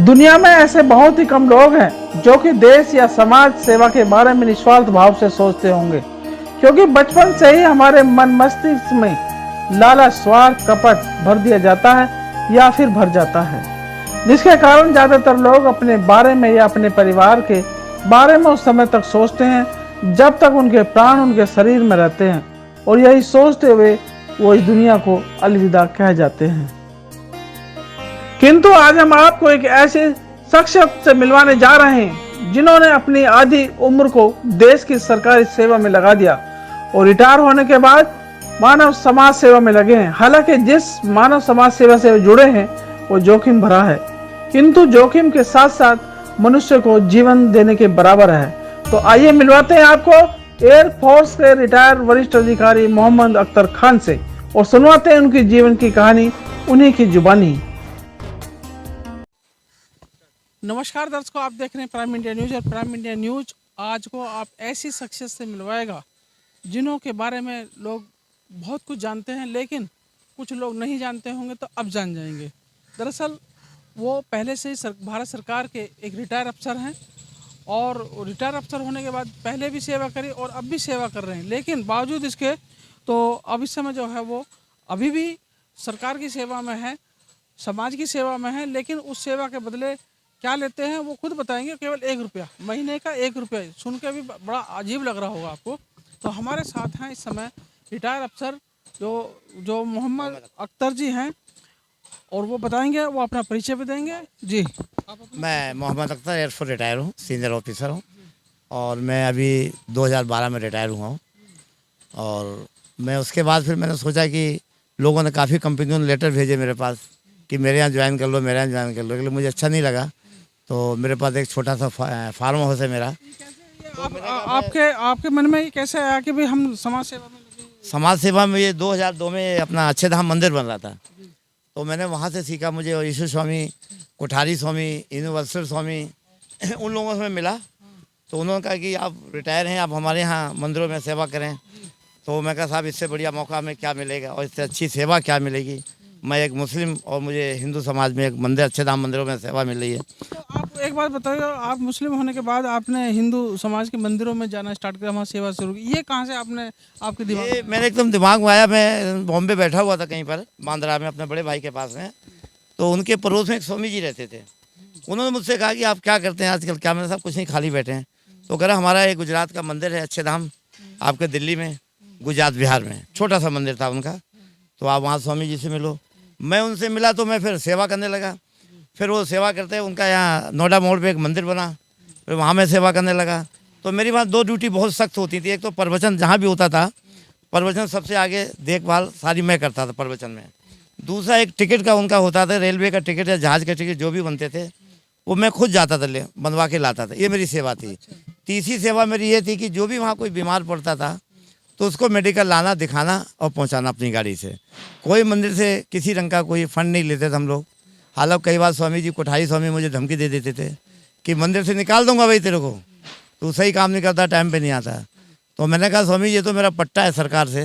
दुनिया में ऐसे बहुत ही कम लोग हैं जो कि देश या समाज सेवा के बारे में निस्वार्थ भाव से सोचते होंगे, क्योंकि बचपन से ही हमारे मन मस्तिष्क में लालच, स्वार्थ, कपट भर दिया जाता है या फिर भर जाता है, जिसके कारण ज्यादातर लोग अपने बारे में या अपने परिवार के बारे में उस समय तक सोचते हैं जब तक उनके प्राण उनके शरीर में रहते हैं, और यही सोचते हुए वो इस दुनिया को अलविदा कह जाते हैं। किंतु आज हम आपको एक ऐसे शख्सियत से मिलवाने जा रहे हैं जिन्होंने अपनी आधी उम्र को देश की सरकारी सेवा में लगा दिया और रिटायर होने के बाद मानव समाज सेवा में लगे हैं। हालांकि जिस मानव समाज सेवा से जुड़े हैं वो जोखिम भरा है, किंतु जोखिम के साथ साथ मनुष्य को जीवन देने के बराबर है। तो आइए मिलवाते हैं आपको एयरफोर्स के रिटायर वरिष्ठ अधिकारी मोहम्मद अख्तर खान से और सुनवाते हैं उनकी जीवन की कहानी उन्हीं की जुबानी। नमस्कार दर्शकों, आप देख रहे हैं प्राइम इंडिया न्यूज और प्राइम इंडिया न्यूज आज को आप ऐसी शख्सियत से मिलवाएगा जिन्हों के बारे में लोग बहुत कुछ जानते हैं, लेकिन कुछ लोग नहीं जानते होंगे तो अब जान जाएंगे। दरअसल वो पहले से ही भारत सरकार के एक रिटायर अफसर हैं और रिटायर अफसर होने के बाद पहले भी सेवा करी और अब भी सेवा कर रहे हैं, लेकिन बावजूद इसके तो अब इस समय जो है वो अभी भी सरकार की सेवा में है, समाज की सेवा में है, लेकिन उस सेवा के बदले क्या लेते हैं वो खुद बताएंगे। केवल 1 रुपया, महीने का 1 रुपया, सुन के भी बड़ा अजीब लग रहा होगा आपको। तो हमारे साथ हैं इस समय रिटायर अफसर जो मोहम्मद अख्तर जी हैं और वो बताएंगे, वो अपना परिचय भी देंगे। जी, मैं मोहम्मद अख्तर एयरफोर्स रिटायर हूँ, सीनियर ऑफिसर हूँ और मैं अभी 2012 में रिटायर हुआ हूँ। और मैं उसके बाद फिर मैंने सोचा कि लोगों ने काफ़ी कंपनियों ने लेटर भेजे मेरे पास कि मेरे यहाँ ज्वाइन कर लो, मेरे यहाँ ज्वाइन कर लो, लेकिन मुझे अच्छा नहीं लगा। तो मेरे पास एक छोटा सा फार्म हाउस है मेरा। आपके मन में ये कैसे आया कि भाई हम समाज सेवा में लगे? समाज सेवा में ये 2002 में अपना अच्छे धाम मंदिर बन रहा था, तो मैंने वहाँ से सीखा। मुझे ईश्वर स्वामी, कोठारी स्वामी, यूनिवर्सल स्वामी उन लोगों से मिला। तो उन्होंने कहा कि आप रिटायर हैं, आप हमारे यहाँ मंदिरों में सेवा करें। तो मैं कहा साहब इससे बढ़िया मौका हमें क्या मिलेगा और इससे अच्छी सेवा क्या मिलेगी। मैं एक मुस्लिम और मुझे हिंदू समाज में एक मंदिर, अच्छे धाम मंदिरों में सेवा मिल रही है। तो आप एक बात बताइए, आप मुस्लिम होने के बाद आपने हिंदू समाज के मंदिरों में जाना स्टार्ट किया, वहाँ सेवा शुरू की, ये कहाँ से आपके दिमाग में? मेरे एकदम दिमाग में आया। मैं बॉम्बे बैठा हुआ था कहीं पर बांद्रा में अपने बड़े भाई के पास में, तो उनके पड़ोस में एक स्वामी जी रहते थे। उन्होंने मुझसे कहा कि आप क्या करते हैं आजकल? क्या? मैंने साहब कुछ नहीं, खाली बैठे हैं। तो कह रहा हमारा एक गुजरात का मंदिर है अच्छे धाम, आपके दिल्ली में, गुजरात बिहार में, छोटा सा मंदिर था उनका, तो आप वहाँ स्वामी जी से मिलो। मैं उनसे मिला तो मैं फिर सेवा करने लगा। फिर वो सेवा करते हैं, उनका यहाँ नोएडा मोड़ पे एक मंदिर बना, फिर वहाँ मैं सेवा करने लगा। तो मेरी वहाँ 2 ड्यूटी बहुत सख्त होती थी। एक तो प्रवचन जहाँ भी होता था, प्रवचन सबसे आगे देखभाल सारी मैं करता था प्रवचन में। दूसरा एक टिकट का उनका होता था, रेलवे का टिकट या जहाज़ का टिकट जो भी बनते थे वो मैं खुद जाता था, बनवा के लाता था। ये मेरी सेवा थी। तीसरी सेवा मेरी ये थी कि जो भी वहाँ कोई बीमार पड़ता था तो उसको मेडिकल लाना, दिखाना और पहुंचाना अपनी गाड़ी से। कोई मंदिर से किसी रंग का कोई फंड नहीं लेते थे हम लोग। हालांकि कई बार स्वामी जी, कोठारी स्वामी मुझे धमकी दे देते थे कि मंदिर से निकाल दूंगा भाई तेरे को, तू सही काम नहीं करता, टाइम पे नहीं आता। तो मैंने कहा स्वामी ये तो मेरा पट्टा है सरकार से,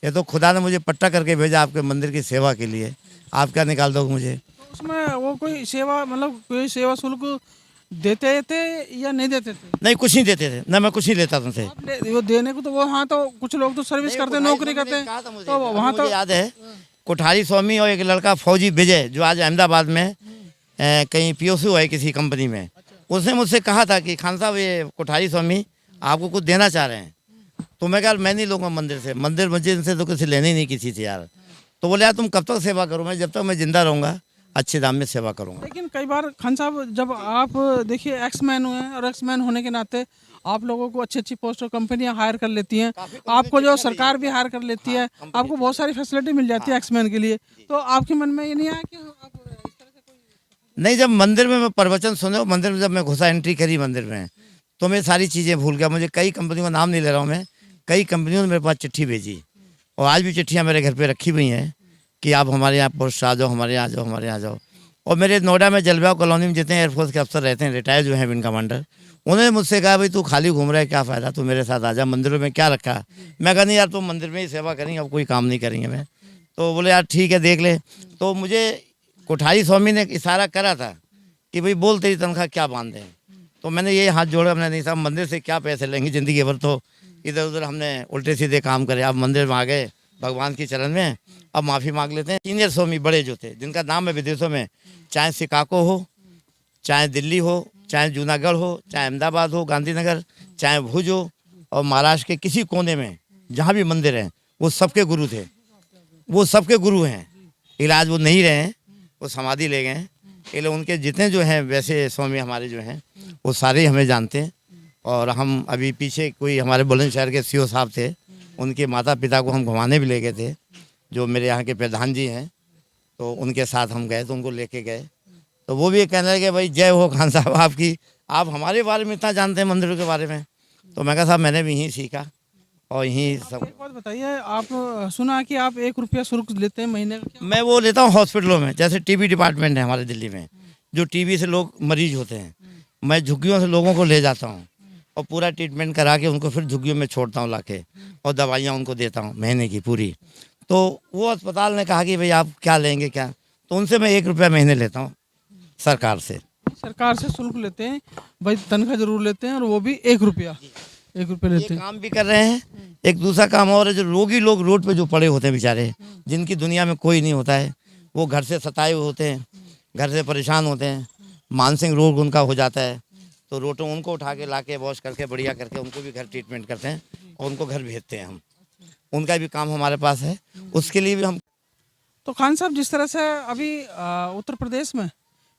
ये तो खुदा ने मुझे पट्टा करके भेजा आपके मंदिर की सेवा के लिए, आप क्या निकाल दोगे मुझे? तो उसमें वो कोई सेवा, मतलब कोई सेवा शुल्क देते थे या नहीं देते थे? नहीं, कुछ नहीं देते थे ना, मैं कुछ नहीं लेता तुमसे। वो देने को तो वो, हाँ, तो कुछ लोग तो सर्विस करते, नौकरी करते हैं, तो वहाँ तो याद है कोठारी स्वामी और एक लड़का फौजी विजय जो आज अहमदाबाद में कहीं पीओसी है किसी कंपनी में, उसने मुझसे कहा था कि खान साहब ये कोठारी स्वामी आपको कुछ देना चाह रहे हैं। तो मैं कहा मैं नहीं लूँगा मंदिर से, मंदिर मस्जिद से तो किसी लेने ही नहीं किसी से यार। तो बोले यार तुम कब तक सेवा करो? मैं जब तक मैं जिंदा रहूँगा अच्छे दाम में सेवा करूँगा। लेकिन कई बार खान साहब, जब आप देखिए एक्समैन हुए हैं और एक्समैन होने के नाते आप लोगों को अच्छी अच्छी पोस्ट और कंपनियां हायर कर लेती हैं, आपको जो सरकार भी हायर कर लेती है, आपको बहुत सारी फैसिलिटी मिल जाती है एक्समैन के लिए। तो आपके मन में ये नहीं आया कि आप इस तरह से कोई? नहीं, जब मंदिर में मैं प्रवचन सुने, मंदिर में जब मैं घुसा, एंट्री करी मंदिर में, तो मैं सारी चीज़ें भूल गया। मुझे कई कंपनियों का नाम नहीं ले रहा हूँ मैं, कई कंपनियों ने मेरे पास चिट्ठी भेजी और आज भी चिट्ठियाँ मेरे घर पे रखी हुई हैं कि आप हमारे यहाँ पोस्ट आ जाओ, हमारे यहाँ जाओ, हमारे यहाँ जाओ। और मेरे नोएडा में जलवायु कॉलोनी में जितने एयरफोर्स के अफसर रहते हैं, रिटायर जो हैं विंग कमांडर, उन्होंने मुझसे कहा भाई तू खाली घूम रहा है, क्या फ़ायदा, तू मेरे साथ आ जा, मंदिरों में क्या रखा। मैं कहा नहीं यार, तुम मंदिर में ही सेवा करेंगे, अब कोई काम नहीं करेंगे मैं। तो बोले यार ठीक है देख ले। तो मुझे कोठारी स्वामी ने इशारा करा था कि भाई बोल तेरी तनख्वाह क्या बांधे हैं। तो मैंने ये हाथ जोड़ा, हमने नहीं साहब मंदिर से क्या पैसे लेंगे, ज़िंदगी भर तो इधर उधर हमने उल्टे सीधे काम करे। अब मंदिर में आ गए भगवान की चरण में, अब माफ़ी मांग लेते हैं। सीनियर स्वामी बड़े जो थे, जिनका नाम है विदेशों में, चाहे शिकागो हो, चाहे दिल्ली हो, चाहे जूनागढ़ हो, चाहे अहमदाबाद हो, गांधीनगर, चाहे भुज हो, और महाराष्ट्र के किसी कोने में जहाँ भी मंदिर हैं, वो सबके गुरु थे, वो सबके गुरु हैं। इलाज वो नहीं रहे हैं, वो समाधि ले गए हैं। इसलिए उनके जितने जो हैं वैसे स्वामी हमारे जो हैं वो सारे ही हमें जानते हैं। और हम अभी पीछे कोई हमारे बुलंदशहर के सीओ साहब थे, उनके माता पिता को हम घुमाने भी ले गए थे, जो मेरे यहाँ के प्रधान जी हैं, तो उनके साथ हम गए, तो उनको लेके गए। तो वो भी ये कहने लगे भाई जय हो खान साहब आपकी, आप हमारे बारे में इतना जानते हैं मंदिरों के बारे में। तो मैं कहा साहब मैंने भी यहीं सीखा और यहीं सब। एक बात बताइए, आप सुना कि आप 1 रुपया शुल्क लेते हैं महीने का? मैं वो लेता हूँ हॉस्पिटलों में, जैसे टीबी डिपार्टमेंट है हमारे दिल्ली में, जो टीबी से लोग मरीज होते हैं, मैं झुग्गियों से लोगों को ले जाता हूँ और पूरा ट्रीटमेंट करा के उनको फिर झुग्गियों में छोड़ता हूँ लाके, और दवाइयाँ उनको देता हूँ महीने की पूरी। तो वो अस्पताल ने कहा कि भाई आप क्या लेंगे क्या, तो उनसे मैं 1 रुपया महीने लेता हूँ सरकार से। सरकार से शुल्क लेते हैं भाई, तनख्वाह जरूर लेते हैं, और वो भी 1 रुपया लेते ये हैं। काम भी कर रहे हैं। एक दूसरा काम और है, जो रोगी लोग रोड पे जो पड़े होते हैं बेचारे, जिनकी दुनिया में कोई नहीं होता है, वो घर से सताए हुए होते हैं, घर से परेशान होते हैं, मानसिक रोग उनका हो जाता है, तो रोटों उनको उठा के ला के वॉश करके बढ़िया करके उनको भी घर ट्रीटमेंट करते हैं और उनको घर भेजते हैं हम। उनका भी काम हमारे पास है, उसके लिए भी हम। तो खान साहब, जिस तरह से अभी उत्तर प्रदेश में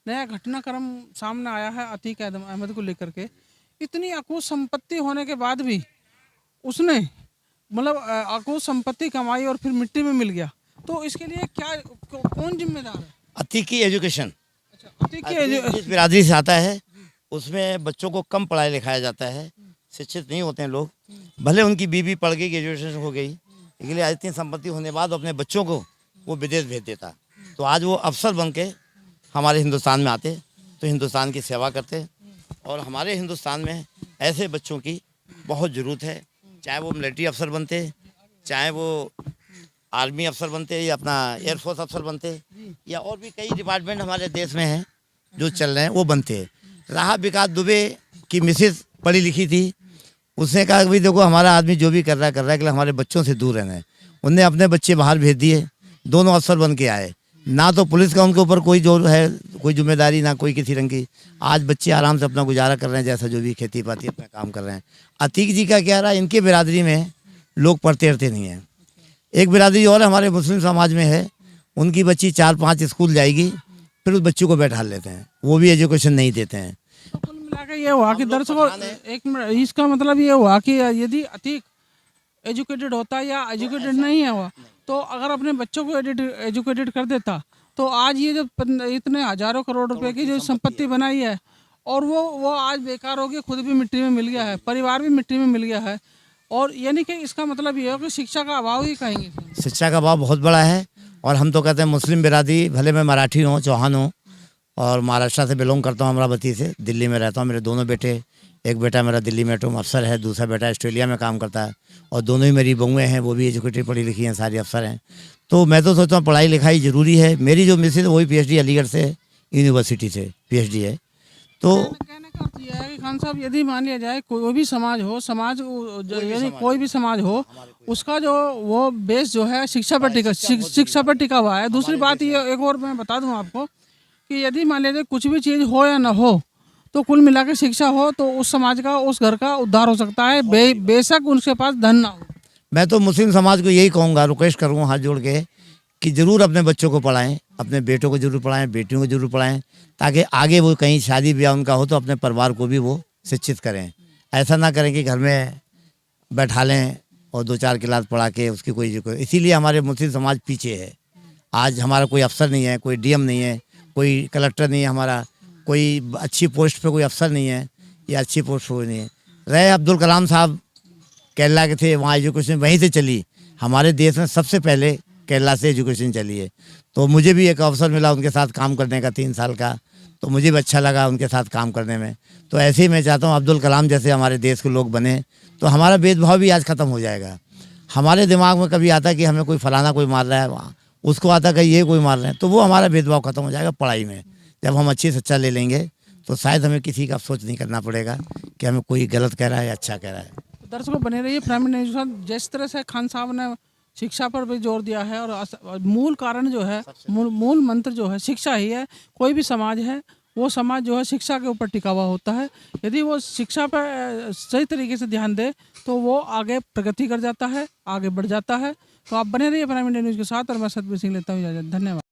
नया घटनाक्रम सामने आया है अतीक अहमद को लेकर के, इतनी अकूत संपत्ति होने के बाद भी उसने मतलब अकूत संपत्ति कमाई और फिर मिट्टी में मिल गया, तो इसके लिए क्या कौन जिम्मेदार है? अतीक की एजुकेशन, अच्छा, अतीक की जिस बिरादरी से आता है उसमें बच्चों को कम पढ़ाया लिखाया जाता है, शिक्षित नहीं होते हैं लोग, भले उनकी बीवी पढ़ गई, ग्रेजुएशन हो गई, इसलिए इतनी संपत्ति होने बाद अपने बच्चों को वो विदेश भेज देता। तो आज वो अफसर बन के हमारे हिंदुस्तान में आते, तो हिंदुस्तान की सेवा करते। और हमारे हिंदुस्तान में ऐसे बच्चों की बहुत ज़रूरत है, चाहे वो मिलिट्री अफसर बनते, चाहे वो आर्मी अफसर बनते, या अपना एयरफोर्स अफसर बनते, या और भी कई डिपार्टमेंट हमारे देश में हैं जो चल रहे हैं, वो बनते। रहा विकास दुबे की मिसेज पढ़ी लिखी थी, उसने कहा कि भाई देखो हमारा आदमी जो भी कर रहा है कि हमारे बच्चों से दूर रहना है। उनने अपने बच्चे बाहर भेज दिए, दोनों अफसर बन के आए। ना तो पुलिस का उनके ऊपर कोई जो है कोई जिम्मेदारी, ना कोई किसी रंग की। आज बच्चे आराम से अपना गुजारा कर रहे हैं, जैसा जो भी खेती पाती अपना काम कर रहे हैं। अतीक जी का क्या रहा, इनके बिरादरी में लोग पढ़ते रहते नहीं हैं। एक बिरादरी और हमारे मुस्लिम समाज में है, उनकी बच्ची 4-5 स्कूल जाएगी, फिर उस बच्ची को बैठा लेते हैं, वो भी एजुकेशन नहीं देते हैं। तो कुल मिलाकर ये हुआ कि दर्शकों, एक मिनट, इसका मतलब ये हुआ कि यदि अतीक एजुकेटेड होता या एजुकेटेड नहीं है हुआ, तो अगर अपने बच्चों को एजुकेटेड कर देता, तो आज ये जो इतने हजारों करोड़ रुपए की जो संपत्ति बनाई है, और वो आज बेकार हो गई, खुद भी मिट्टी में मिल गया है, परिवार भी मिट्टी में मिल गया है। और यानी कि इसका मतलब ये हो कि शिक्षा का अभाव ही कहेंगे। शिक्षा का अभाव बहुत बड़ा है, और हम तो कहते हैं मुस्लिम बिरादरी, भले मैं मराठी हूँ, चौहान हूँ, और महाराष्ट्र से बिलोंग करता हूँ, अमरावती से, दिल्ली में रहता हूँ। मेरे दोनों बेटे, एक बेटा मेरा दिल्ली में एटम अफसर है, दूसरा बेटा ऑस्ट्रेलिया में काम करता है, और दोनों ही मेरी बहुएँ हैं, वो भी एजुकेटेड पढ़ी लिखी हैं, सारी अफसर हैं। तो मैं तो सोचता हूँ पढ़ाई लिखाई ज़रूरी है। मेरी जो मिसेज वही PhD अलीगढ़ से यूनिवर्सिटी से PhD है। तो कहने का अर्थ यह है कि खान साहब, यदि मान लिया जाए कोई भी समाज हो, यानी कोई भी समाज हो, उसका जो वो बेस जो है शिक्षा पर टिका हुआ है। दूसरी बात ये एक और मैं बता दूं आपको कि यदि मान लिया जाए कुछ भी चीज़ हो या ना हो, तो कुल मिलाकर शिक्षा हो तो उस समाज का, उस घर का उद्धार हो सकता है, बेशक उनके पास धन ना हो। मैं तो मुस्लिम समाज को यही कहूँगा, रिक्वेस्ट करूँगा हाथ जोड़ के, कि ज़रूर अपने बच्चों को पढ़ाएं, अपने बेटों को जरूर पढ़ाएं, बेटियों को जरूर पढ़ाएं, ताकि आगे वो कहीं शादी ब्याह उनका हो तो अपने परिवार को भी वो शिक्षित करें। ऐसा ना करें कि घर में बैठा लें और 2-4 क्लास पढ़ा के उसकी कोई। इसीलिए हमारे मुस्लिम समाज पीछे है। आज हमारा कोई अफसर नहीं है, कोई DM नहीं है, कोई कलेक्टर नहीं है, हमारा कोई अच्छी पोस्ट पे कोई अफसर नहीं है, या अच्छी पोस्ट कोई नहीं है। रहे अब्दुल कलाम साहब केरला के थे, वहाँ एजुकेशन वहीं से चली। हमारे देश में सबसे पहले केरला से एजुकेशन चली है। तो मुझे भी एक अवसर मिला उनके साथ काम करने का 3 साल का, तो मुझे भी अच्छा लगा उनके साथ काम करने में। तो ऐसे ही मैं चाहता हूँ अब्दुल कलाम जैसे हमारे देश के लोग बने, तो हमारा भेदभाव भी आज ख़त्म हो जाएगा। हमारे दिमाग में कभी आता कि हमें कोई फलाना कोई मार रहा है, वहाँ उसको आता कि ये कोई मार रहे हैं, तो वो हमारा भेदभाव ख़त्म हो जाएगा पढ़ाई में। जब हम अच्छी शिक्षा ले लेंगे तो शायद हमें किसी का सोच नहीं करना पड़ेगा कि हमें कोई गलत कह रहा है या अच्छा कह रहा है। दर्शकों बने रहिए प्राइम मिनिस्टर साहब, जिस तरह से खान साहब ने शिक्षा पर भी जोर दिया है और मूल कारण जो है, मूल मंत्र जो है शिक्षा ही है। कोई भी समाज है वो समाज जो है शिक्षा के ऊपर टिका हुआ होता है। यदि वो शिक्षा पर सही तरीके से ध्यान दे तो वो आगे प्रगति कर जाता है, आगे बढ़ जाता है। तो आप बने रहिए प्राइम इंडिया न्यूज़ के साथ और मैं सतबीर सिंह लेता हूँ इजाज़त। धन्यवाद।